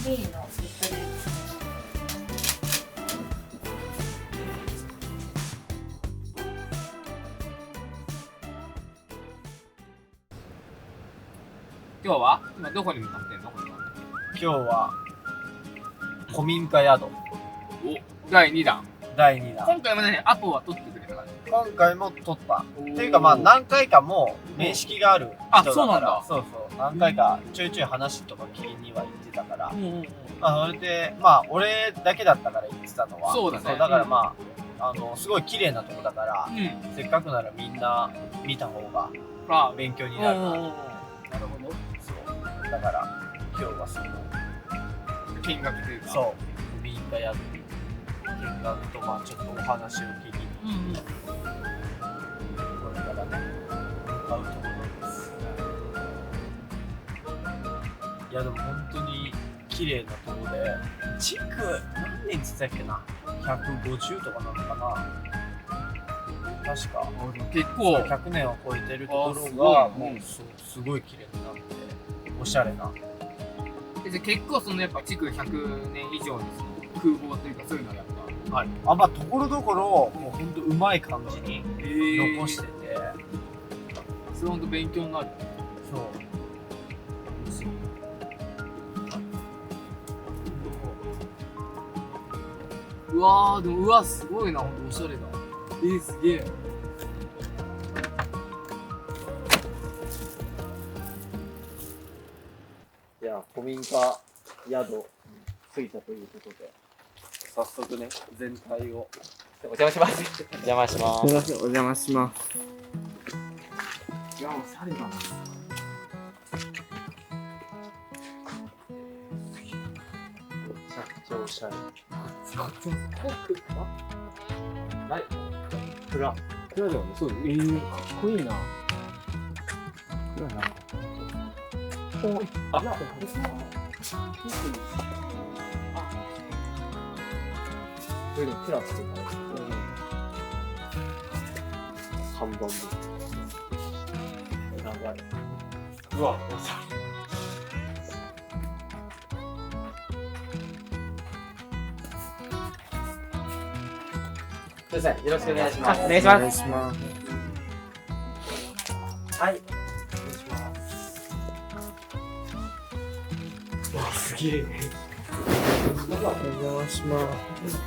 ーンのベッドです。今日は今どこに向かってんの？これは今日は古民家宿お第2弾。第2弾。今回もねアポは取ってくれたからね。今回も撮った。おーっていうかまあ何回かもう面識がある人だから。あそうなんだ。そうそう。何回かちょいちょい話とか聞きには行ってたから。うんまあそれでまあ俺だけだったから行ってたのは。そうだねだからまあすごい綺麗なとこだから、うん。せっかくならみんな見た方があ勉強になるなるな。ほど。そうだから今日はその見学というか。そう古民家宿見学とまあちょっとお話を聞きに。うんうん。これからね、向かうところです。いやでも本当に綺麗なところで、築何年つったっけな、150とかなのかな、確か。結構100年を超えてるところあすがごいもうすごい綺麗になって、おしゃれな。で結構そのやっぱ築100年以上のその空房というかそういうのはやっぱはい。まあところどころもう本当うまい感じに残してて、それほんと勉強になる。そう。うわーでもうわすごいな、ほんとおしゃれだ。すげえ。じゃあ古民家宿着いたということで、早速ね全体をお邪魔します。お邪魔します。すみません、お邪魔します。いやおしゃれだな。めちゃくちゃおしゃれ。ない蔵。蔵だよね。そう、かっこいいな。蔵な。あ、これでテラスとか看板です。長い。うわ、すいません、よろしくお願いします。お願いしお願います。します。はい。お願いします。わ、すげえ。お邪魔します。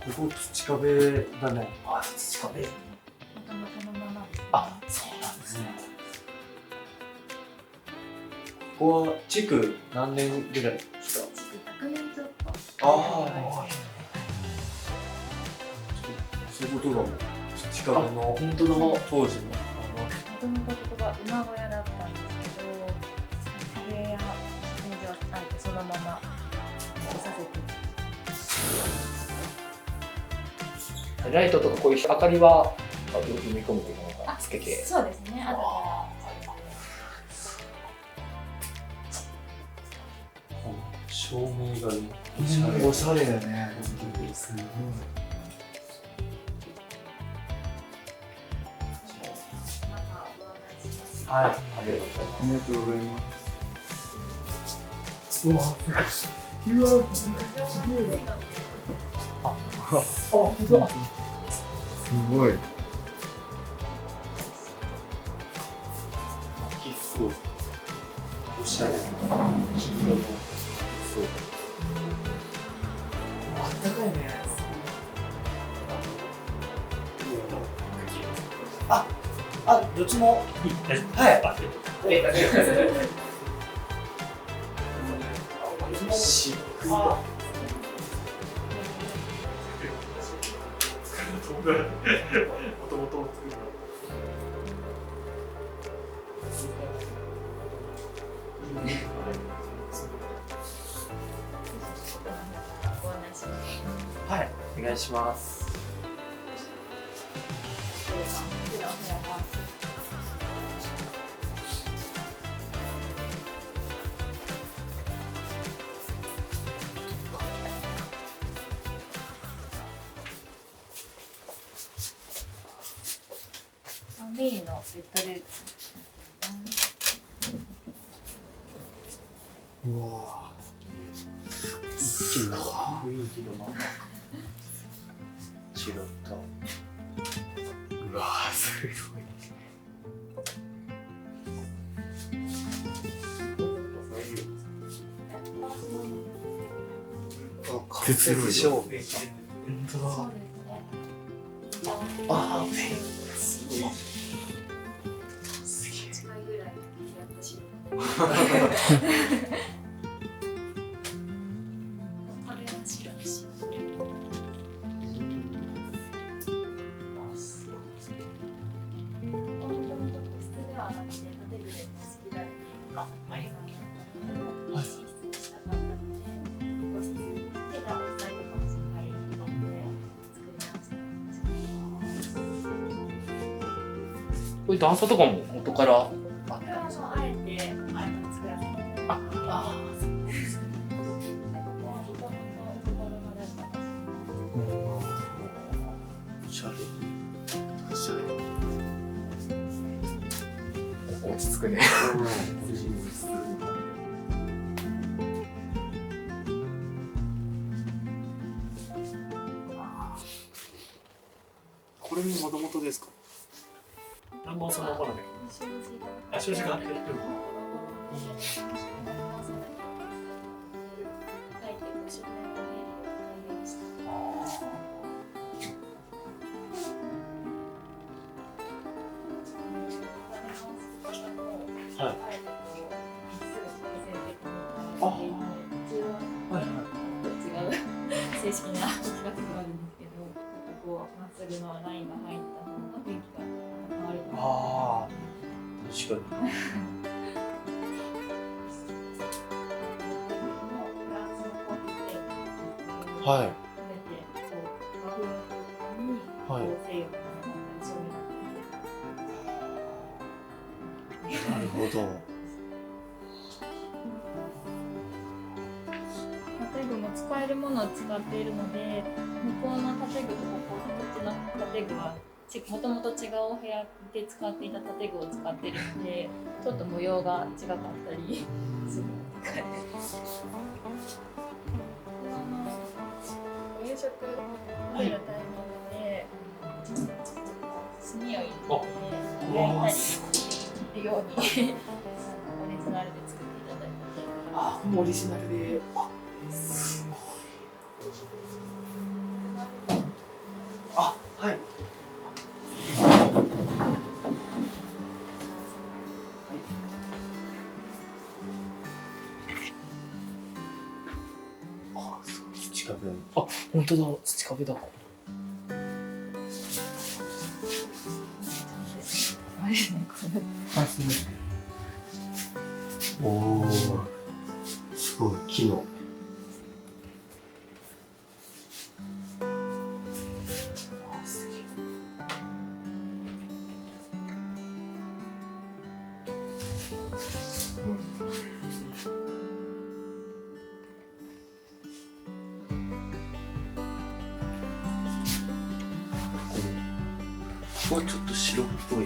ここ土壁だね。あ、土壁。もともとのままですね。あ、そうなんですね。ここは築何年ぐらいですか。 100年ちょっと。ああ。そういうことだもん。土壁の本当だ。当時のもともとここが馬小屋だったんですけど、壁や天井はあえてそのまま残させて。ライトとかこういう明かりは読み込むというのがつけて。そうですね。後か照明がね、おしゃれだね。すごい。ら。はい。ありがとうございます。うわ、すごい。結構おしゃれな黄色のそう。あったかいね。あ、どっちもはい。しっくりだ。もともと作る。ご案内します。はい、お願いします。こちらお部屋が。メインのベッドルーム。うわ一気になんか雰囲気がまた違った。うわーすごい。仮設照明。本当だ。そうですね。ああ、ペンすごい。近いぐらいやったし。これは白いし。もともと個室ではなくて建具で好きだりとか、はい。寝室にしたかったので、個室に手が押さえてかもしれないので作り直したんですけど。これ段差とかも元からあったんこれはですか？あえて作らせて。ああ、そうですね。おしゃれ。おしゃれ。落ち着くね。これももともとですか？あ、もうその頃で。あ、障子があってる。はい。あ、はいはい。違う正式な企画があるんですけど、こうまっすぐのラインが入った方が雰囲気が変わると思う。ああ、確かに。はい。全てこう和風にこう西洋のものが一緒になってなるほど。建具も使えるものを使っているので、向こうの建具とこっちの建具はもともと違うお部屋で使っていた建具を使っているので、ちょっと模様が違かったりするので、お夕食食べるタイミングで炭を入れて焼いたりするようにオリジナルで作っていただいて。あ、オリジナルで。あ、すごい。あ、はい。あ、すごい。土壁。あ、本当だ。土壁だ。あれですね、これ。あ、すごい。おお。すごい。木の。ここはちょっと白っぽい。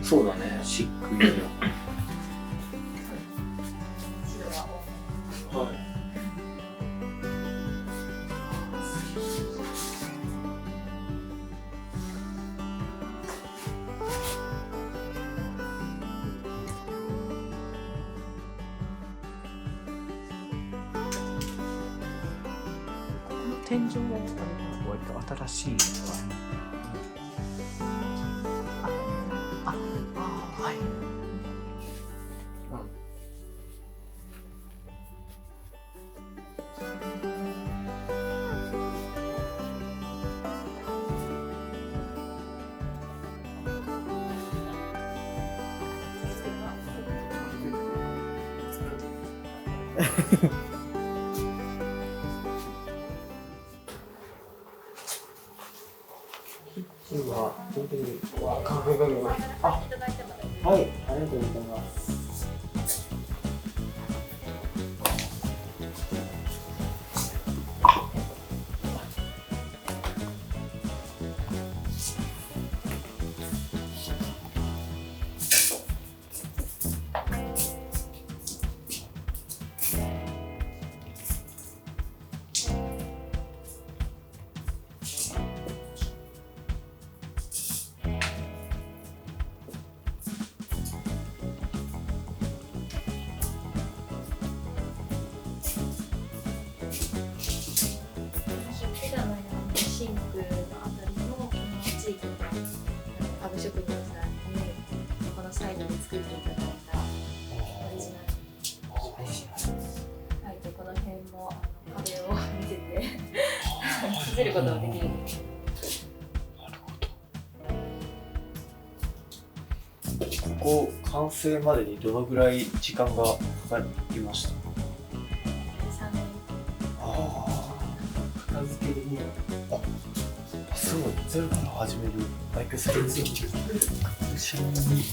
そうだね。シック色の。白は多め。はい。この天井が割と新しいのかな。はい。今本当にカフェがあ、いただいても大丈夫。はい、ありがとうございます。させることができる。ここ完成までにどのぐらい時間がかかりました？3年。ああ、片付けるにすごいゼロから始めるバイクスケート後ろに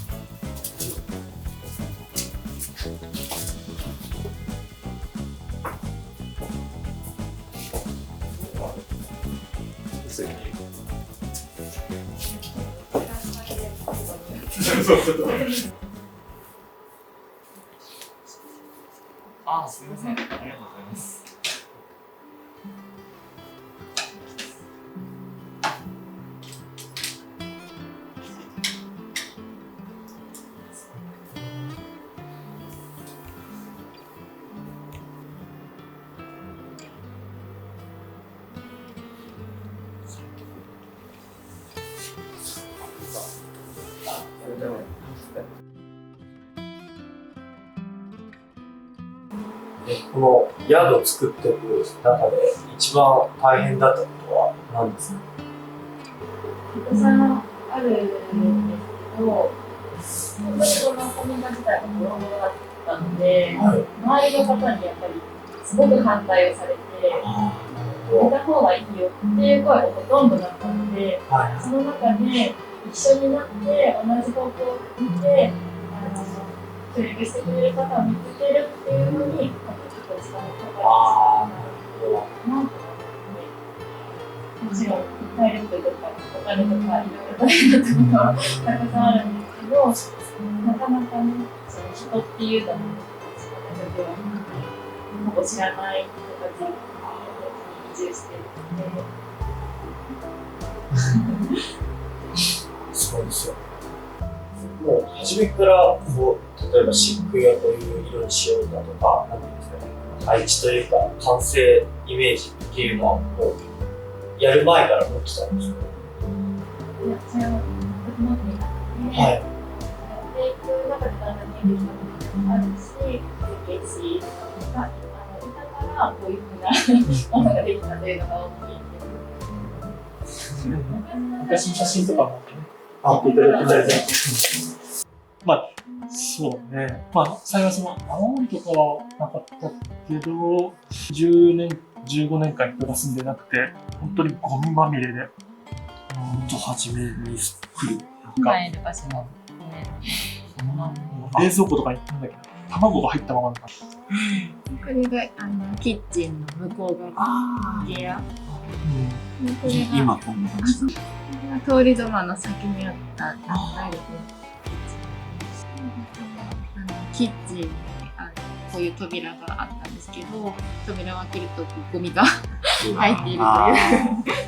あ、すみません。ありがとうございます。この宿を作っていく中で一番大変だったことは何ですか？たくさんあるんですけど、本当にこのコミュニ自体がボロボロだったので、周りの方にやっぱりすごく反対をされて、寝た方がいいよっていう声がほとんどだったので、その中で一緒になって同じ方向を見て、協力してくれる方を見つけるっていうのに、ちょっと時間がかかるなと思って、もちろん体力とかお金とかいろいろ大変なところはたくさんあるんですけど、なかなかね、その人っていうのも、ほぼ知らない人たちに移住してるので。そうですよ。もう初めからこう例えば漆喰はこういう色にしようかとか、なんていうんですかね、配置というか完成イメージっていうのはもうやる前から持ってたんですか？いや、それは持っていなくて、やっていく中でだんだん見えてきたこともあるし、設計士がいたからこういうふうなものができたというのが大きい。昔の写真とかも持っていただいたりまあ、そうね。まあ、幸いその青いとかはなかったけど、10年、15年間人が住んでなくて、本当にゴミまみれで、初めに来る。今いる場所も、冷蔵庫とかに行ったんだけど、卵が入ったままだった。これがキッチンの向こう側の部屋。これが今こんな感じ。通り土間の先にあったりで、キッチンにこういう扉があったんですけど、扉を開けるとゴミが入っているという。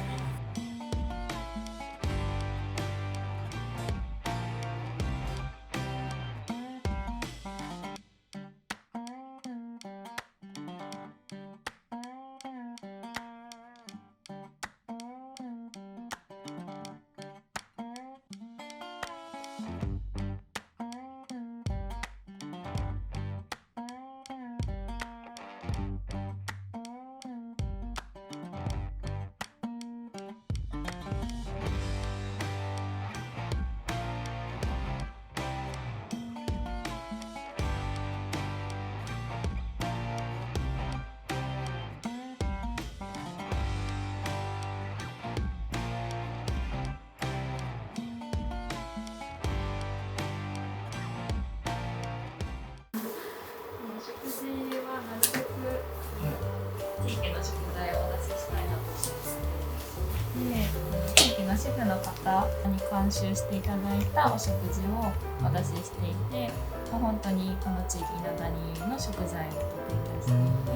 食事はなるべく地域の食材をお出ししたいなと思って、地域のシェフの方に監修していただいたお食事をお出ししていて、本当にこの地域なだにの食材を提供していて、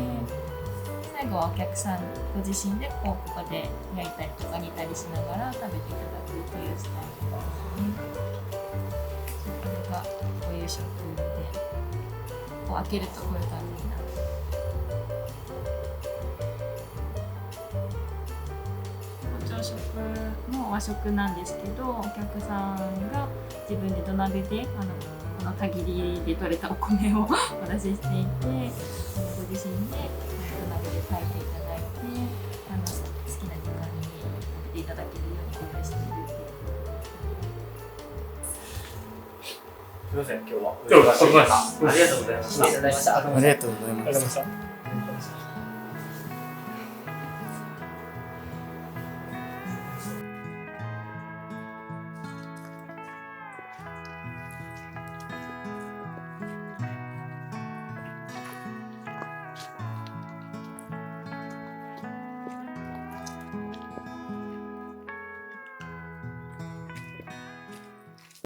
最後はお客さんご自身でここで焼いたりとか煮たりしながら食べていただくというスタイルですね。これがこういう食で、こう開けるとこういう感じになる。朝食の和食なんですけど、お客さんが自分で土鍋でこの限りで採れたお米をお出ししていて、ご自身で土鍋で炊いていただいて、好きな時間にただけるように工夫しているっていう。すみません、今日は。今日は、ありがとうございます。ありがとうございました。ありがとうございました。ありがとうございまありがとうございすました。